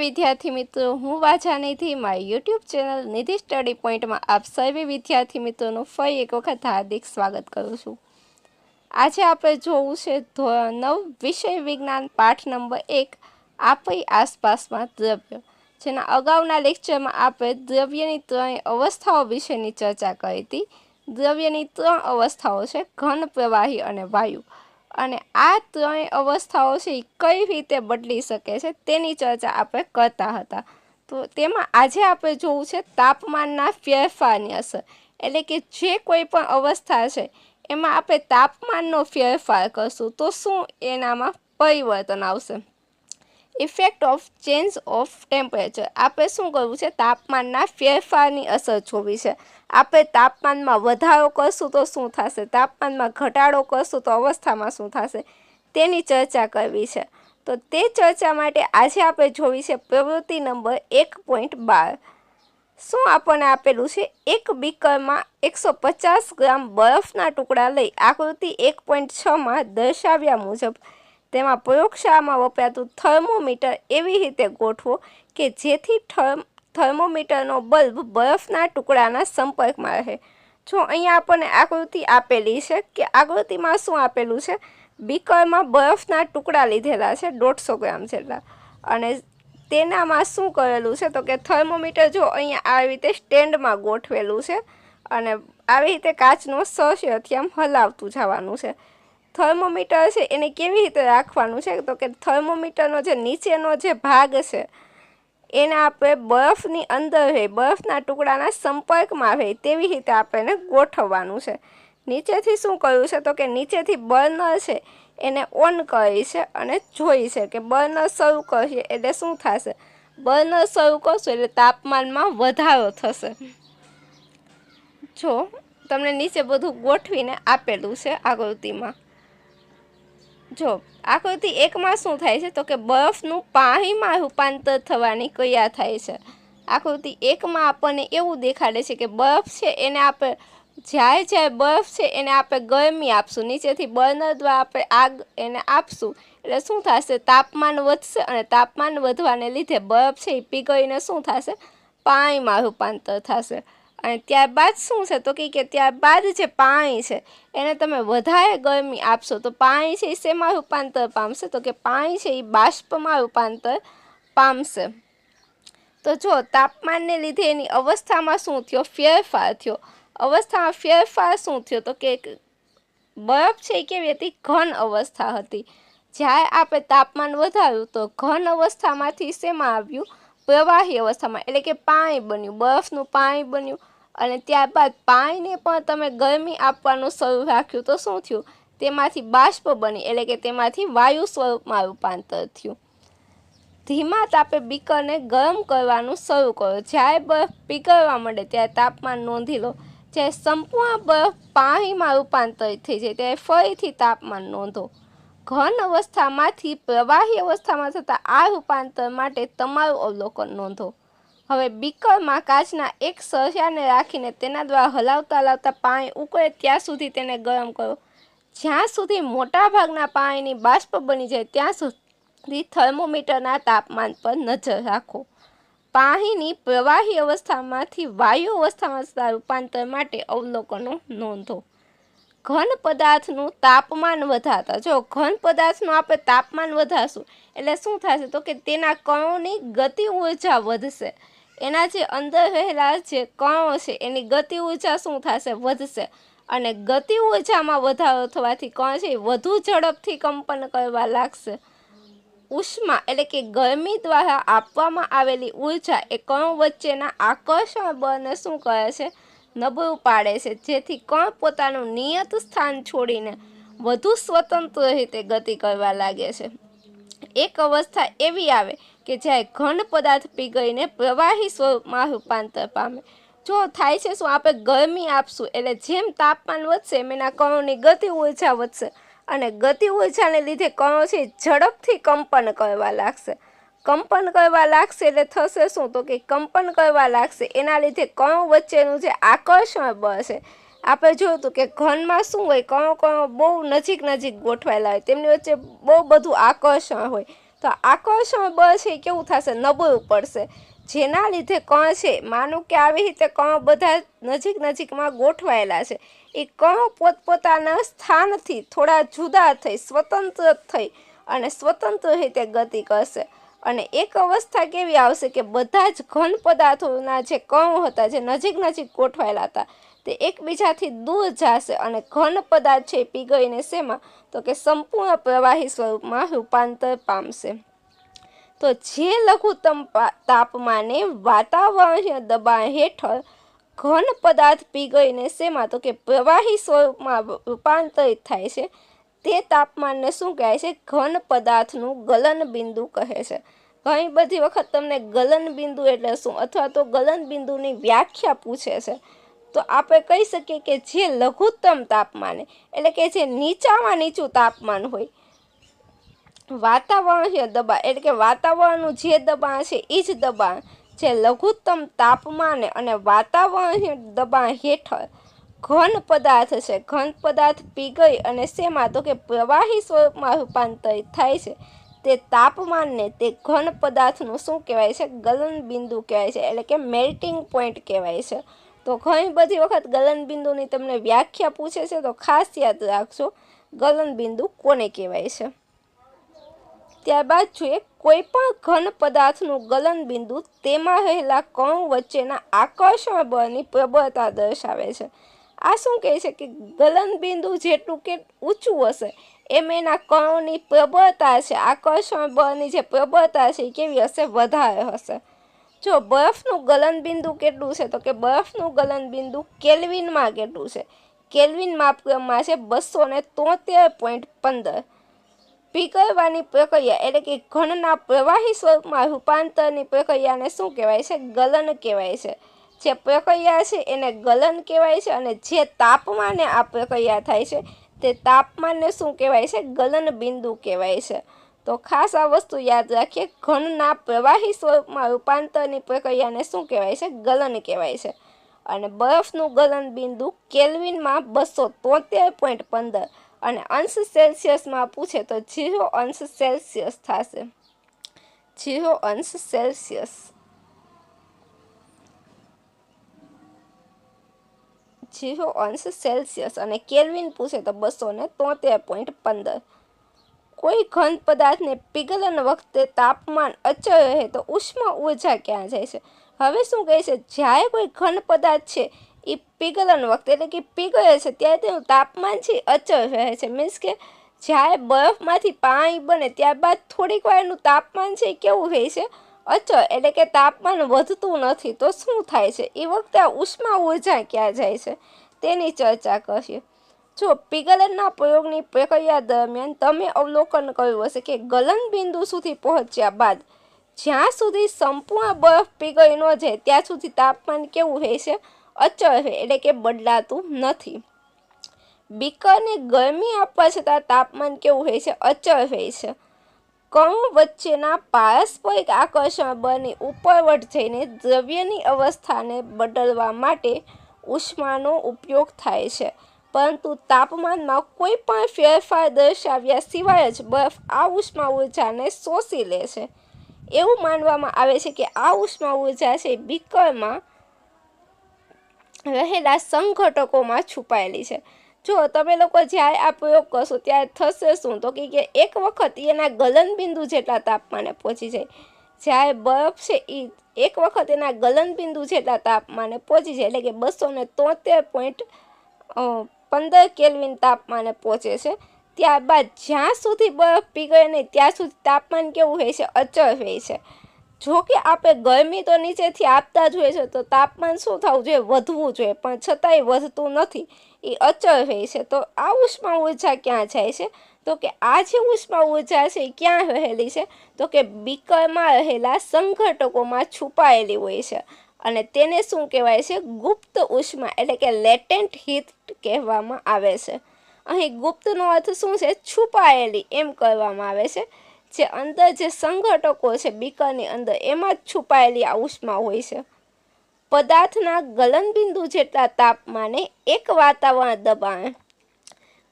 विद्यार्थी मित्रों, हूँ वाचा निधि मारी यूट्यूब चेनल निधि स्टडी पॉइंट में आप सर्वे विद्यार्थी मित्रों फरी एक वखत हार्दिक स्वागत करूँ छूँ। आज आप जोवुं छे धोरण 9 विषय विज्ञान पाठ नंबर 1 आपणी आसपास में द्रव्य, जेना अगाउना लेक्चर में आप द्रव्यनी 3 अवस्थाओं विशेनी चर्चा करी थी। द्रव्यनी 3 अवस्थाओं छे घन, प्रवाही और वायु, અને આ ત્રણેય અવસ્થાઓ છે કઈ રીતે બદલી શકે છે તેની ચર્ચા આપણે કરતા હતા। તો તેમાં આજે આપણે જોવું છે તાપમાનના ફેરફારની અસર, એટલે કે જે કોઈ પણ અવસ્થા છે એમાં આપણે તાપમાનનો ફેરફાર કરશું તો શું એનામાં પરિવર્તન આવશે। Effect of change of temperature, આપણે શું કરવું છે તાપમાનના ફેરફારની અસર જોવી છે। આપણે તાપમાનમાં વધારો કરશું તો શું થશે, તાપમાનમાં ઘટાડો કરશું તો અવસ્થામાં શું થશે તેની ચર્ચા કરવી છે। તો તે ચર્ચા માટે આજે આપણે જોવી છે પ્રવૃત્તિ નંબર 1.12। શું આપણને આપેલું છે એક બીકરમાં 150 ગ્રામ બરફના ટુકડા લઈ આકૃતિ 1.6 માં દર્શાવ્યા મુજબ તેમાં પ્રયોગશાળામાં વપરાતું થર્મોમીટર એવી રીતે ગોઠવો કે જેથી થર્મોમીટરનો બલ્બ બરફના ટુકડાના સંપર્કમાં રહે। જો અહીંયા આપણને આકૃતિ આપેલી છે કે આકૃતિમાં શું આપેલું છે, બીકરમાં બરફના ટુકડા લીધેલા છે 150 ગ્રામ જેટલા, અને તેનામાં શું કરેલું છે તો કે થર્મોમીટર જો અહીંયા આવી રીતે સ્ટેન્ડમાં ગોઠવેલું છે અને આવી રીતે કાચનો સળિયાથી આમ હલાવતું જવાનું છે। થર્મોમીટર છે એને કેવી રીતે રાખવાનું છે તો કે થર્મોમીટરનો જે નીચેનો જે ભાગ છે એને આપણે બરફની અંદર રહે, બરફના ટુકડાના સંપર્કમાં રહે તેવી રીતે આપણે ગોઠવવાનું છે। નીચેથી શું કર્યું છે તો કે નીચેથી બર્નર છે એને ઓન કરી છે અને જોઈ છે કે બર્નર શરૂ કરીએ એટલે શું થશે, બર્નર શરૂ કરશું એટલે તાપમાનમાં વધારો થશે। જો તમને નીચે બધું ગોઠવીને આપેલું છે આકૃતિમાં। જો આકૃતિ 1 માં શું થાય છે તો કે બરફનું પાણીમાં રૂપાંતર થવાની ક્રિયા થાય છે। આકૃતિ 1 માં આપણને એવું દેખાડે છે કે બરફ છે એને આપણે જ્યારે બરફ છે એને આપણે ગરમી આપશું, નીચેથી બર્નર દ્વારા આપણે આગ એને આપશું એટલે શું થશે, તાપમાન વધશે અને તાપમાન વધવાને લીધે બરફ છે એ પીગળીને શું થશે, પાણીમાં રૂપાંતર થશે। અને ત્યારબાદ શું છે તો કે ત્યારબાદ જે પાણી છે એને તમે વધારે ગરમી આપશો તો પાણી છે એ શેમાં રૂપાંતર પામશે તો કે પાણી છે એ બાષ્પમાં રૂપાંતર પામશે। તો જો તાપમાનને લીધે એની અવસ્થામાં શું થયો, ફેરફાર થયો। અવસ્થામાં ફેરફાર શું થયો તો કે બરફ છે એ કેવી હતી, ઘન અવસ્થા હતી। જ્યારે આપણે તાપમાન વધાર્યું તો ઘન અવસ્થામાંથી શેમાં આવ્યું, પ્રવાહી અવસ્થામાં, એટલે કે પાણી બન્યું, બરફનું પાણી બન્યું। અને ત્યારબાદ પાણીને પણ તમે ગરમી આપવાનું શરૂ રાખ્યું તો શું થયું, તેમાંથી બાષ્પ બની એટલે કે તેમાંથી વાયુ સ્વરૂપમાં રૂપાંતર થયું। ધીમા તાપે બીકરને ગરમ કરવાનું શરૂ કરો, જ્યારે બરફ પીગળવા માંડે ત્યારે તાપમાન નોંધી લો, જ્યારે સંપૂર્ણ બરફ પાણીમાં રૂપાંતરિત થઈ જાય ત્યારે ફરીથી તાપમાન નોંધો। ઘન અવસ્થામાંથી પ્રવાહી અવસ્થામાં થતા આ રૂપાંતર માટે તમારું અવલોકન નોંધો। હવે બીકરમાં કાચના એક સળિયાને રાખીને તેના દ્વારા હલાવતા પાણી ઉકળે ત્યાં સુધી તેને ગરમ કરો। જ્યાં સુધી મોટાભાગના પાણીની બાષ્પ બની જાય ત્યાં સુધી થર્મોમીટરના તાપમાન પર નજર રાખો। પાણીની પ્રવાહી અવસ્થામાંથી વાયુ અવસ્થામાં થતા રૂપાંતર માટે અવલોકનો નોંધો। ઘન પદાર્થનું તાપમાન વધારતા, જો ઘન પદાર્થનું આપણે તાપમાન વધારશું એટલે શું થશે તો કે તેના કણોની ગતિ ઉર્જા વધશે, એના જે અંદર રહેલા જે કણો છે એની ગતિ ઉર્જા શું થશે, વધશે। અને ગતિ ઉર્જામાં વધારો થવાથી કણ છે વધુ ઝડપથી કંપન કરવા લાગશે। ઉષ્મા એટલે કે ગરમી દ્વારા આપવામાં આવેલી ઉર્જા એ કણો વચ્ચેના આકર્ષણ બળને શું કરે છે, નબળું પાડે છે, જેથી કણ પોતાનું નિયત સ્થાન છોડીને વધુ સ્વતંત્ર રીતે ગતિ કરવા લાગે છે। એક અવસ્થા એવી આવે કે જ્યારે ઘન પદાર્થ પીગળીને પ્રવાહી સ્વરૂપમાં રૂપાંતર પામે। જો થાય છે શું, આપણે ગરમી આપશું એટલે જેમ તાપમાન વધશે એમ એના કણોની ગતિ ઉર્જા વધશે અને ગતિ ઉર્જાને લીધે કણો છે ઝડપથી કંપન કરવા લાગશે। કંપન કરવા લાગશે એટલે થશે શું તો કે કંપન કરવા લાગશે એના લીધે કણો વચ્ચેનું જે આકર્ષણ બળ છે, આપણે જોયું હતું કે ઘનમાં શું હોય, કણો બહુ નજીક ગોઠવાયેલા હોય, તેમની વચ્ચે બહુ બધું આકર્ષણ હોય, તો આકર્ષણ બળ છે કેવું થશે, નબળું પડશે, જેના લીધે કણ છે, માનું કે આવી રીતે કણો બધા નજીકમાં ગોઠવાયેલા છે, એ કણો પોતપોતાના સ્થાનથી થોડા જુદા થઈ સ્વતંત્ર થઈ અને સ્વતંત્ર રીતે ગતિ કરશે. અને એક અવસ્થા કેવી આવશે કે બધા જ ઘન પદાર્થોના જે કણો હતા જે નજીક ગોઠવાયેલા હતા તે એકબીજાથી દૂર જશે અને ઘન પદાર્થ છે પીગળીને શેમાં, તો કે સંપૂર્ણ પ્રવાહી સ્વરૂપમાં રૂપાંતર પામશે. તો જે લઘુત્તમ તાપમાને વાતાવરણીય દબાણ હેઠળ ઘન પદાર્થ પીગળીને શેમાં, તો કે પ્રવાહી સ્વરૂપમાં રૂપાંતરિત થાય છે, તે તાપમાનને શું કહે છે, ઘન પદાર્થનું ગલન બિંદુ કહે છે. ઘણી બધી વખત તમને ગલન બિંદુ એટલે શું અથવા તો ગલન બિંદુની વ્યાખ્યા પૂછે છે, તો આપણે કહી શકીએ કે જે લઘુત્તમ તાપમાને એટલે કે જે નીચામાં નીચું તાપમાન હોય, વાતાવરણીય દબાણ એટલે કે વાતાવરણનું જે દબાણ છે એ જ દબાણ જે લઘુત્તમ તાપમાને અને વાતાવરણીય દબાણ હેઠળ ઘન પદાર્થ છે, ઘન પદાર્થ પીગળી અને શેમાં, તો કે પ્રવાહી સ્વરૂપમાં રૂપાંતરિત થાય છે, તે તાપમાનને તે ઘન પદાર્થનું શું કહેવાય છે, ગલન બિંદુ કહેવાય છે, એટલે કે મેલ્ટિંગ પોઈન્ટ કહેવાય છે. તો ઘણી બધી વખત ગલન બિંદુની તમને વ્યાખ્યા પૂછે છે, તો ખાસ યાદ રાખજો ગલન બિંદુ કોને કહેવાય છે. ત્યારબાદ જોઈએ કોઈ પણ ઘન પદાર્થનું ગલન બિંદુ તેમાં રહેલા કણો વચ્ચેના આકર્ષણ બળની પ્રબળતા દર્શાવે છે. આ શું કહે છે કે ગલન બિંદુ જેટલું કે ઊંચું હશે એમ એના કણોની પ્રબળતા છે, આકર્ષણ બળની જે પ્રબળતા છે એ કેવી હશે, વધારે હશે. જો બરફનું ગલન બિંદુ કેટલું છે, તો કે બરફનું ગલન બિંદુ કેલ્વિનમાં કેટલું છે, કેલ્વિન માપક્રમમાં છે 273.15. પીગળવાની પ્રક્રિયા એટલે કે ઘનના પ્રવાહી સ્વરૂપમાં રૂપાંતરની પ્રક્રિયાને શું કહેવાય છે, ગલન કહેવાય છે. જે પ્રક્રિયા છે એને ગલન કહેવાય છે અને જે તાપમાને આ પ્રક્રિયા થાય છે તે તાપમાનને શું કહેવાય છે, ગલન બિંદુ કહેવાય છે. તો ખાસ આ વસ્તુ યાદ રાખીએ, ઘનના પ્રવાહી સ્વરૂપમાં રૂપાંતરની પ્રક્રિયાને શું કહેવાય છે, ગલન કહેવાય છે. અને બરફનું ગલન બિંદુ કેલ્વિનમાં 273.15 અને અંશ સેલ્સિયસમાં પૂછે તો 0 અંશ સેલ્સિયસ થશે, 0 અંશ સેલ્સિયસ. 0 અંશ સેલ્સિયસ અને કેલ્વિન પૂછે તો 273.15. કોઈ ઘન પદાર્થને પીગલન વખતે તાપમાન અચળ રહે તો ઉષ્મા ઊર્જા ક્યાં જાય છે. હવે શું કહે છે, જ્યારે કોઈ ઘન પદાર્થ છે એ પીગલન વખતે એટલે કે પીગળે છે ત્યારે તેનું તાપમાન છે અચળ રહે છે. મીન્સ કે જ્યારે બરફમાંથી પાણી બને ત્યારબાદ થોડીક વારનું તાપમાન છે કેવું રહે છે, અચળ એટલે કે તાપમાન વધતું નથી. તો શું થાય છે, એ વખતે આ ઉષ્મા ઊર્જા ક્યાં જાય છે તેની ચર્ચા કરીએ. જો પીગલનના પ્રયોગની પ્રક્રિયા દરમિયાન તમે અવલોકન કર્યું હશે કે ગલન બિંદુ સુધી પહોંચ્યા બાદ જ્યાં સુધી સંપૂર્ણ બરફ પીગળી ન જાય ત્યાં સુધી તાપમાન કેવું રહે છે, અચળ રહે એટલે કે બદલાતું નથી. બીકરને ગરમી આપવા છતાં તાપમાન કેવું રહે છે, અચળ રહે છે. કણો વચ્ચેના પારસ્પરિક આકર્ષણ બળની ઉપરવટ જઈને દ્રવ્યની અવસ્થાને બદલવા માટે ઉષ્માનો ઉપયોગ થાય છે, પરંતુ તાપમાનમાં કોઈ પણ ફેરફાર દર્શાવ્યા સિવાય જ બરફ આ ઉષ્મા ઊર્જાને શોષી લે છે. એવું માનવામાં આવે છે કે આ ઉષ્મા ઊર્જા છે બીકરમાં રહેલા સંઘટકોમાં છુપાયેલી છે. જો તમે લોકો જ્યારે આ પ્રયોગ કરશો ત્યારે થશે શું, તો કે એક વખત એના ગલન બિંદુ જેટલા તાપમાને પહોંચી જાય. જ્યારે બરફ છે એ એક વખત એના ગલન બિંદુ જેટલા તાપમાને પહોંચી જાય એટલે કે 273.15 કેલ્વિન તાપમાને પહોંચે છે. ત્યારબાદ જ્યાં સુધી બરફ પીગળે નહીં ત્યાં સુધી તાપમાન કેવું રહે છે, અચળ રહે છે. જો કે આપણે ગરમી તો નીચેથી આપતા જ હોય છે તો તાપમાન શું થવું જોઈએ, વધવું જોઈએ, પણ છતાંય વધતું નથી, એ અચળ રહે છે. તો આ ઉષ્મા ઊર્જા ક્યાં જાય છે, તો કે આ જે ઉષ્મા ઊર્જા છે એ ક્યાં રહેલી છે, તો કે બીકરમાં રહેલા સંઘટકોમાં છુપાયેલી હોય છે અને તેને શું કહેવાય છે, ગુપ્ત ઉષ્મા એટલે કે લેટેન્ટ હીટ કહેવામાં આવે છે. અહીં ગુપ્તનો અર્થ શું છે, છુપાયેલી એમ કહેવામાં આવે છે. જે અંદર જે સંઘટકો છે બીકરની અંદર એમાં જ છુપાયેલી આ ઉષ્મા હોય છે. પદાર્થના ગલન બિંદુ જેટલા તાપમાને એક વાતાવરણ દબાણ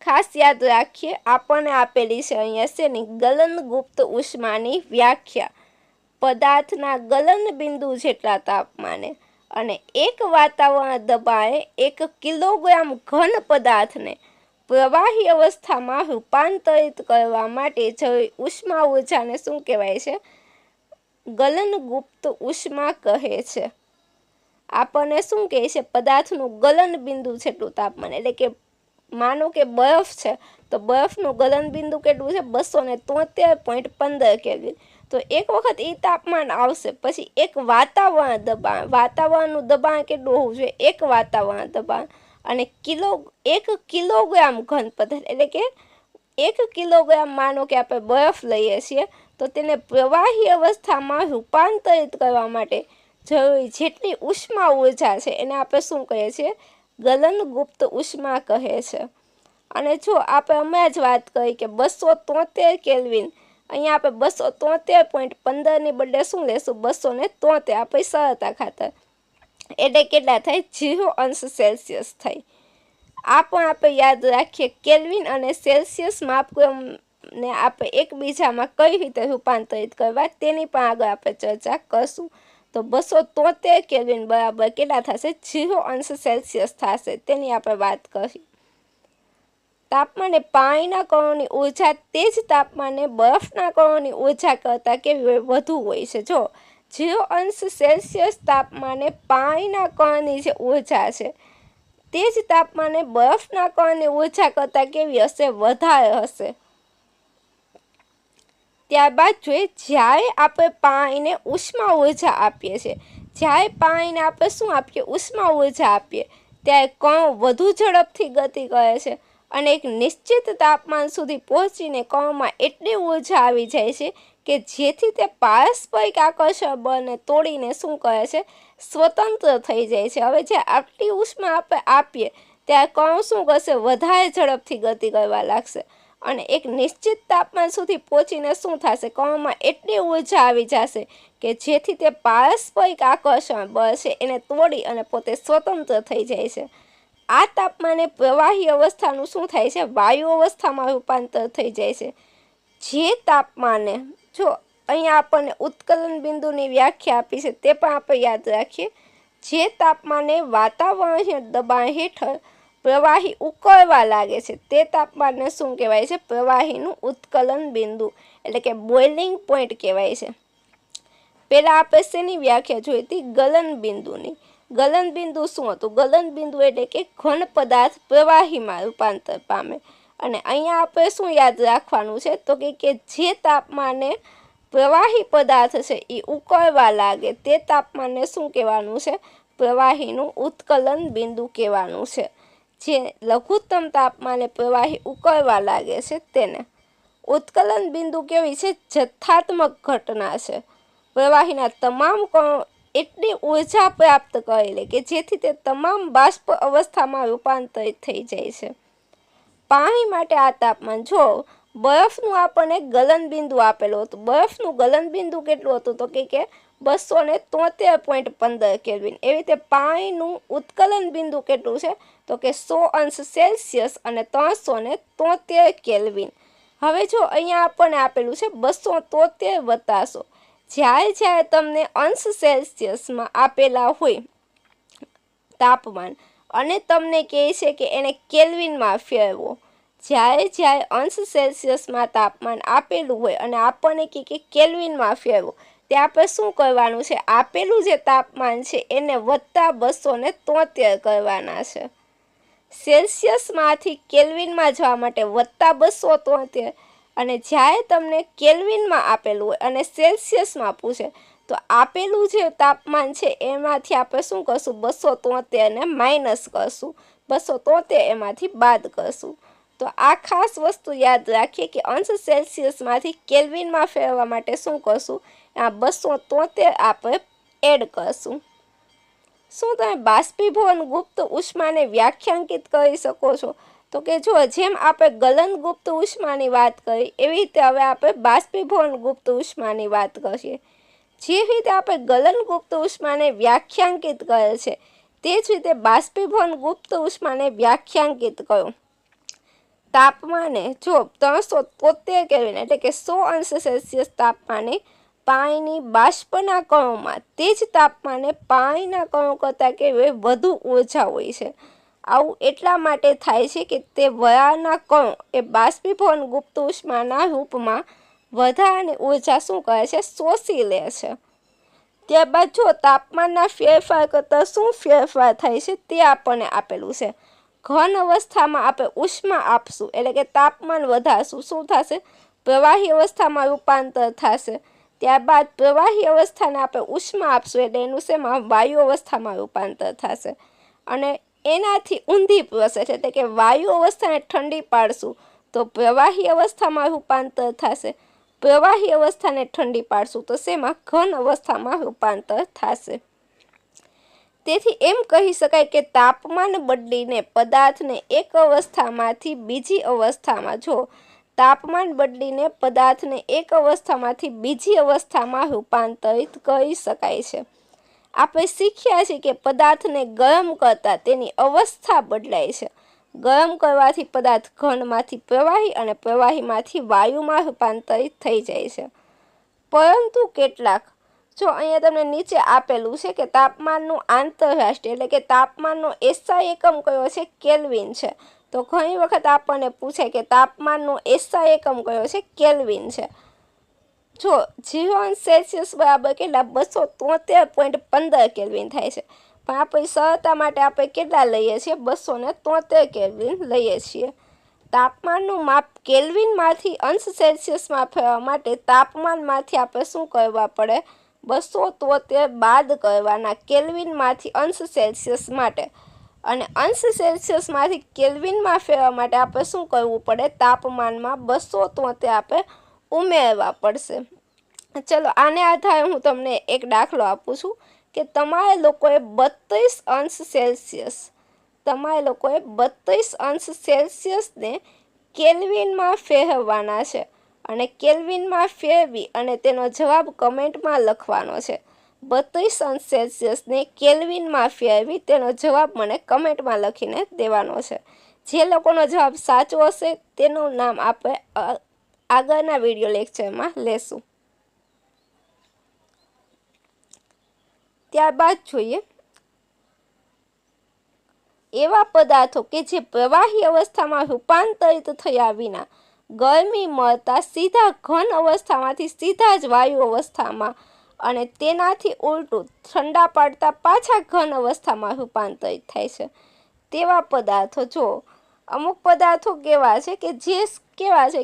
ખાસ યાદ રાખીએ, આપણને આપેલી છે અહીંયા શેની ગલનગુપ્ત ઉષ્માની વ્યાખ્યા. પદાર્થના ગલનબિંદુ જેટલા તાપમાને અને એક વાતાવરણ દબાણે 1 કિલોગ્રામ ઘન પદાર્થને પ્રવાહી અવસ્થામાં રૂપાંતરિત કરવા માટે જરૂરી ઉષ્મા ઊર્જાને શું કહેવાય છે? ગલનગુપ્ત ઉષ્મા કહે છે. આપણને શું કહે છે? પદાર્થનું ગલનબિંદુ જેટલું તાપમાન, એટલે કે માનો કે બરફ છે તો બરફનું ગલનબિંદુ કેટલું છે? 273.15 કેલ્વિન. તો એક વખત એ તાપમાન આવશે, પછી એક વાતાવરણ દબાણ, વાતાવરણનું દબાણ કેટલું હોવું જોઈએ? 1 વાતાવરણ દબાણ અને 1 કિલોગ્રામ ઘન પદાર્થ, એટલે કે 1 કિલોગ્રામ માનો કે આપણે બરફ લઈએ છીએ તો તેને પ્રવાહી અવસ્થામાં રૂપાંતરિત કરવા માટે જરૂરી જેટલી ઉષ્મા ઊર્જા છે એને આપણે શું કહીએ છીએ? ગલનગુપ્ત ઉષ્મા કહે છે. અને જો આપણે હમણાં જ વાત કરી કે 273 કેલ્વિન, અહીંયા આપણે 273.15 બદલે શું લેશું? 273, આપણે સરળતા ખાતર, એટલે કેટલા થાય? 0 અંશ સેલ્સિયસ થાય. આ પણ આપણે યાદ રાખીએ. કેલ્વિન અને સેલ્સિયસ માપક્રમને આપણે એકબીજામાં કઈ રીતે રૂપાંતરિત કરવા તેની પણ આગળ આપણે ચર્ચા કરશું. તો 273 કેલ્વિન બરાબર કેટલા થશે? 0 અંશ સેલ્સિયસ થશે, તેની આપણે વાત કરી. તાપમાને પાણીના કણોની ઊર્જા તે જ તાપમાને બરફના કણોની ઊર્જા કરતાં કેવી હોય? વધુ હોય છે. જો 0 અંશ સેલ્સિયસ તાપમાને પાણીના કણની જે ઊર્જા છે તે જ તાપમાને બરફના કણની ઊર્જા કરતાં કેવી હશે? વધારે હશે. ત્યારબાદ જોઈએ, જ્યારે આપણે પાણીને ઉષ્મા ઊર્જા આપીએ છીએ, જ્યારે પાણીને આપણે શું આપીએ? ઉષ્મા ઊર્જા આપીએ, ત્યારે કણો વધુ ઝડપથી ગતિ કરે છે અને એક નિશ્ચિત તાપમાન સુધી પહોંચીને કણોમાં એટલી ઊર્જા આવી જાય છે કે જેથી તે પારસ્પરિક આકર્ષણ બળને તોડીને શું કરે છે? સ્વતંત્ર થઈ જાય છે. હવે જે આટલી ઉષ્મા આપણે આપીએ ત્યારે કણો શું કરશે? વધારે ઝડપથી ગતિ કરવા લાગશે અને એક નિશ્ચિત તાપમાન સુધી પહોંચીને શું થશે? કણોમાં એટલી ઊર્જા આવી જશે કે જેથી તે પારસ્પરિક આકર્ષણ બળ છે એને તોડી અને પોતે સ્વતંત્ર થઈ જાય છે. આ તાપમાને પ્રવાહી અવસ્થાનું શું થાય છે? વાયુ અવસ્થામાં રૂપાંતર થઈ જાય છે. જે તાપમાને, જો અહીંયા આપણને ઉત્કલન બિંદુની વ્યાખ્યા આપી છે તે પણ આપણે યાદ રાખીએ. જે તાપમાને વાતાવરણીય દબાણ હેઠળ પ્રવાહી ઉકળવા લાગે છે તે તાપમાનને શું કહેવાય છે? પ્રવાહીનું ઉત્કલન બિંદુ, એટલે કે બોઇલિંગ પોઈન્ટ કહેવાય છે. પહેલાં આપણે શેની વ્યાખ્યા જોઈ હતી? ગલનબિંદુની. ગલનબિંદુ શું હતું? ગલનબિંદુ એટલે કે ઘન પદાર્થ પ્રવાહીમાં રૂપાંતર પામે. અને અહીંયા આપણે શું યાદ રાખવાનું છે? તો કે જે તાપમાને પ્રવાહી પદાર્થ છે એ ઉકળવા લાગે તે તાપમાનને શું કહેવાનું છે? પ્રવાહીનું ઉત્કલન બિંદુ કહેવાનું છે. જે લઘુત્તમ તાપમાને પ્રવાહી ઉકળવા લાગે છે તેને. ઉત્કલન બિંદુ કેવી છે? જથ્થાત્મક ઘટના છે. પ્રવાહીના તમામ કણો એટલી ઊર્જા પ્રાપ્ત કરી લે કે જેથી તે તમામ બાષ્પ અવસ્થામાં રૂપાંતરિત થઈ જાય છે. પાણી માટે આ તાપમાન, જો બરફનું આપણને ગલનબિંદુ આપેલું હતું, બરફનું ગલનબિંદુ કેટલું હતું? તો કે 273.15 કેલ્વિન. એવી રીતે પાણીનું ઉત્કલન બિંદુ કેટલું છે? તો કે 100 અંશ સેલ્સિયસ અને 373 કેલ્વિન. હવે જો અહીંયા આપણને આપેલું છે 273 વત્તા 100. જ્યારે તમને અંશ સેલ્સિયસમાં આપેલા હોય તાપમાન અને તમને કહે છે કે એને કેલ્વિનમાં ફેરવો, જ્યારે અંશ સેલ્સિયસમાં તાપમાન આપેલું હોય અને આપણને કે કેલ્વિનમાં ફેરવો, તે આપણે શું કરવાનું છે? આપેલું જે તાપમાન છે એને વત્તા 273 કરવાના છે. સેલ્સિયસમાંથી કેલ્વિનમાં જવા માટે વત્તા 273, અને જ્યારે તમને કેલ્વિનમાં આપેલું હોય અને સેલ્સિયસમાં પૂછે તો આપેલું જે તાપમાન છે એમાંથી આપણે શું કરશું? 273ને માઇનસ કરશું, 273 એમાંથી બાદ કરશું. તો આ ખાસ વસ્તુ યાદ રાખીએ કે અંશ સેલ્સિયસમાંથી કેલ્વિનમાં ફેરવવા માટે શું કરશું? આ 273 આપણે એડ કરશું. શું તમે બાષ્પીભવન ગુપ્ત ઉષ્માને વ્યાખ્યાંકિત કરી શકો છો? તો કે જો જેમ આપણે ગલનગુપ્ત ઉષ્માની વાત કરી એવી રીતે હવે આપણે બાષ્પીભવન ગુપ્ત ઉષ્માની વાત કરીએ. જે રીતે આપણે ગલનગુપ્ત ઉષ્માને વ્યાખ્યાંકિત કરે છે તે જ રીતે બાષ્પીભવન ગુપ્ત ઉષ્માને વ્યાખ્યાંકિત કરો. તાપમાને જો 373 કેલ્વિન એટલે કે 100 અંશ સેલ્સિયસ તાપમાને પાણીની બાષ્પના કણોમાં તે જ તાપમાને પાણીના કણો કરતાં કેવી વધુ ઊર્જા હોય છે. આવું એટલા માટે થાય છે કે તે વરાળના કણો એ બાષ્પીભવન ગુપ્ત ઉષ્માના રૂપમાં વધારાની ઊર્જા શું કરે છે? શોષી લે છે. ત્યારબાદ જો તાપમાનના ફેરફાર કરતાં શું ફેરફાર થાય છે તે આપણને આપેલું છે. ઘન અવસ્થામાં આપણે ઉષ્મા આપશું એટલે કે તાપમાન વધારશું, શું થશે? પ્રવાહી અવસ્થામાં રૂપાંતર થશે. ત્યારબાદ પ્રવાહી અવસ્થાને આપણે ઉષ્મા આપશું એટલે એનું શેમાં? વાયુ અવસ્થામાં રૂપાંતર થશે. અને એનાથી ઊંધી પ્રોસેસ એટલે કે વાયુ અવસ્થાને ઠંડી પાડશું તો પ્રવાહી અવસ્થામાં રૂપાંતર થશે. પ્રવાહી અવસ્થાને ઠંડી પાડશું તો શેમાં? ઘન અવસ્થામાં રૂપાંતર થશે. તેથી એમ કહી શકાય કે તાપમાન બદલીને પદાર્થને એક અવસ્થામાંથી બીજી અવસ્થામાં તાપમાન બદલીને પદાર્થને એક અવસ્થામાંથી બીજી અવસ્થામાં રૂપાંતરિત કરી શકાય છે. આપણે શીખ્યા છે કે પદાર્થને ગરમ કરતાં તેની અવસ્થા બદલાય છે. ગરમ કરવાથી પદાર્થ ઘનમાંથી પ્રવાહી અને પ્રવાહીમાંથી વાયુમાં રૂપાંતરિત થઈ જાય છે. પરંતુ કેટલાક અહીંયા તમને નીચે આપેલું છે કે તાપમાનનું આંતરરાષ્ટ્રીય એટલે કે તાપમાનનો એસઆઈ એકમ કયો છે? કેલ્વિન છે. તો ઘણી વખત આપણને પૂછે કે તાપમાનનો એસઆઈ એકમ કયો છે? કેલ્વિન છે. 0 સેલ્સિયસ બરાબર કેટલા? 273.15 કેલ્વિન થાય છે. પણ આપણી સરળતા માટે આપણે કેટલા લઈએ છીએ? 273 કેલ્વિન લઈએ છીએ. તાપમાનનું માપ કેલ્વિનમાંથી અંશ સેલ્સિયસમાં ફેરવવા માટે તાપમાનમાંથી આપણે શું કરવા પડે? 273 બાદ કરવાના કેલ્વિનમાંથી અંશ સેલ્સિયસ માટે. અને અંશ સેલ્સિયસમાંથી કેલ્વિનમાં ફેરવવા માટે આપણે શું કરવું પડે? તાપમાનમાં 273 આપણે ઉમેરવા પડશે. ચલો આને આધારે હું તમને એક દાખલો આપું છું કે તમારે લોકોએ 32 અંશ સેલ્સિયસને કેલ્વિનમાં ફેરવવાના છે. અને કેલ્વિનમાં ફેરવી અને તેનો જવાબ કમેન્ટમાં લખવાનો છે. 32 અંશ સેલ્સિયસને કેલ્વિનમાં ફેરવી તેનો જવાબ મને કમેન્ટમાં લખીને દેવાનો છે. જે લોકોનો જવાબ સાચો હશે તેનું નામ આપણે આગળના વિડીયો લેક્ચરમાં લેશું. ત્યારબાદ જોઈએ એવા પદાર્થો કે જે પ્રવાહી અવસ્થામાં રૂપાંતરિત થયા વિના ગરમી મળતા સીધા ઘન અવસ્થામાંથી સીધા જ વાયુ અવસ્થામાં અને તેનાથી ઉલટું ઠંડા પાડતા પાછા ઘન અવસ્થામાં રૂપાંતરિત થાય છે. તેવા પદાર્થો અમુક પદાર્થો કેવા છે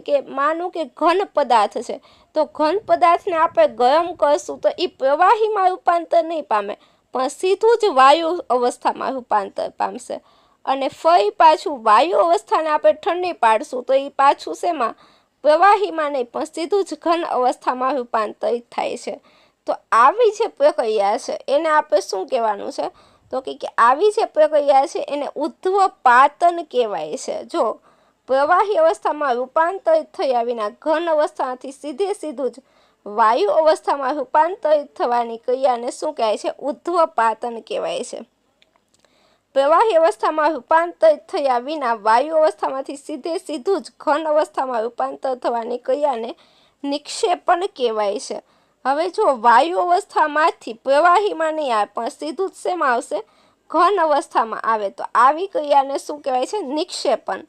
કે માનું કે ઘન પદાર્થ છે તો ઘન પદાર્થને આપણે ગરમ કરશું તો એ પ્રવાહીમાં રૂપાંતર નહીં પામે પણ સીધું જ વાયુ અવસ્થામાં રૂપાંતર પામશે. અને ફરી પાછું વાયુ અવસ્થાને આપણે ઠંડી પાડશું તો એ પાછું શેમાં? પ્રવાહીમાં નહીં પણ સીધું જ ઘન અવસ્થામાં રૂપાંતરિત થાય છે. તો આવી જે પ્રક્રિયા છે એને આપણે શું કહેવાનું છે? તો કે આવી જે પ્રક્રિયા છે એને ઉર્ધ્વપાતન કહેવાય છે. પ્રવાહી અવસ્થામાં રૂપાંતરિત થયા વિના ઘન અવસ્થાથી સીધું જ વાયુ અવસ્થામાં રૂપાંતરિત થવાની ક્રિયાને શું કહેવાય છે? ઉર્ધ્વપાતન કહેવાય છે. પ્રવાહી અવસ્થામાં રૂપાંતરિત થયા વિના વાયુ અવસ્થામાંથી સીધું જ ઘન અવસ્થામાં રૂપાંતર થવાની ક્રિયાને નિક્ષેપણ કહેવાય છે. હવે વાયુ અવસ્થામાંથી પ્રવાહીમાં નહીં આવે પણ સીધું જ શેમાં આવશે? ઘન અવસ્થામાં આવે તો આવી ક્રિયાને શું કહેવાય છે? નિક્ષેપણ.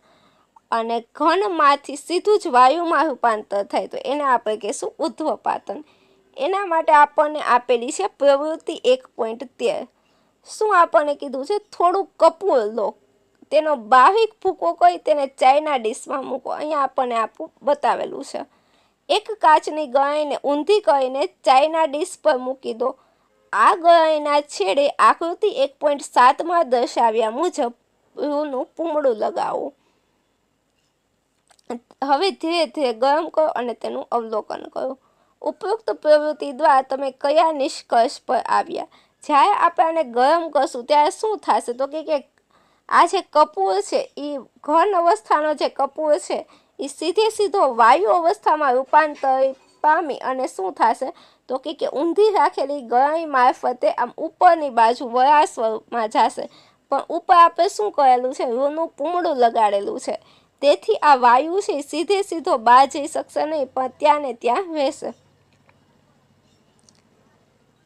અને ઘનમાંથી સીધું જ વાયુમાં રૂપાંતર થાય તો એને આપણે કહીશું ઉર્ધ્વપાતન. એના માટે આપણને આપેલી છે પ્રવૃત્તિ 1.13. શું આપણને કીધું છે? થોડુંક કપૂર લો, તેનો બારીક ભૂકો કરી તેને ચાઈના ડીશમાં મૂકો. અહીંયા આપણને બતાવેલું છે. એક કાચની ગળણીને ઊંધી કરીને ચાઈના ડીશ પર મૂકી દો. આ ગળણીના છેડે આકૃતિ 1.7માં દર્શાવ્યા મુજબ રૂનું પૂમડું લગાવો. હવે ધીરે ધીરે ગરમ કરો અને તેનું અવલોકન કરો. ઉપરોક્ત પ્રવૃત્તિ દ્વારા તમે કયા નિષ્કર્ષ પર આવ્યા? જ્યારે આપણે આને ગરમ કરશું ત્યારે શું થશે? તો કે આ જે કપૂર છે એ ઘન અવસ્થાનો જે કપૂર છે એ સીધો વાયુ અવસ્થામાં રૂપાંતરિત પામી અને શું થશે? તો કે ઊંધી રાખેલી ગળણી મારફતે આમ ઉપરની બાજુ વરાળ સ્વરૂપમાં જશે. પણ ઉપર આપણે શું કરેલું છે? રૂનું પૂમડું લગાડેલું છે. તેથી આ વાયુ છે સીધે સીધો બહાર જઈ શકશે નહીં, પણ ત્યાં ને ત્યાં રહેશે.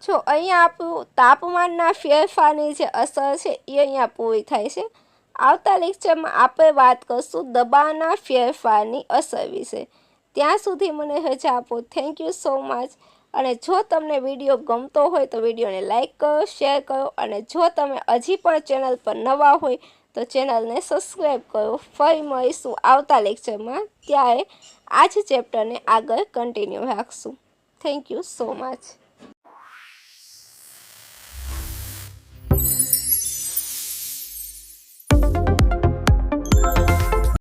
જો અહીંયા આપણું તાપમાનના ફેરફારની જે અસર છે એ અહીંયા પૂરી થાય છે. આવતા લેક્ચરમાં આપણે વાત કરશું દબાણના ફેરફારની અસર વિશે. ત્યાં સુધી મને રજા આપો. Thank you so much. અને જો તમને વિડીયો ગમતો હોય તો વિડીયોને લાઇક કરો, શેર કરો, અને જો તમે હજી પણ ચેનલ પર નવા હોય તો ચેનલને સબસ્ક્રાઈબ કરો. ફરી મળીશું આવતા લેક્ચરમાં, ત્યારે આ જ ચેપ્ટરને આગળ કન્ટિન્યુ રાખશું. Thank you so much.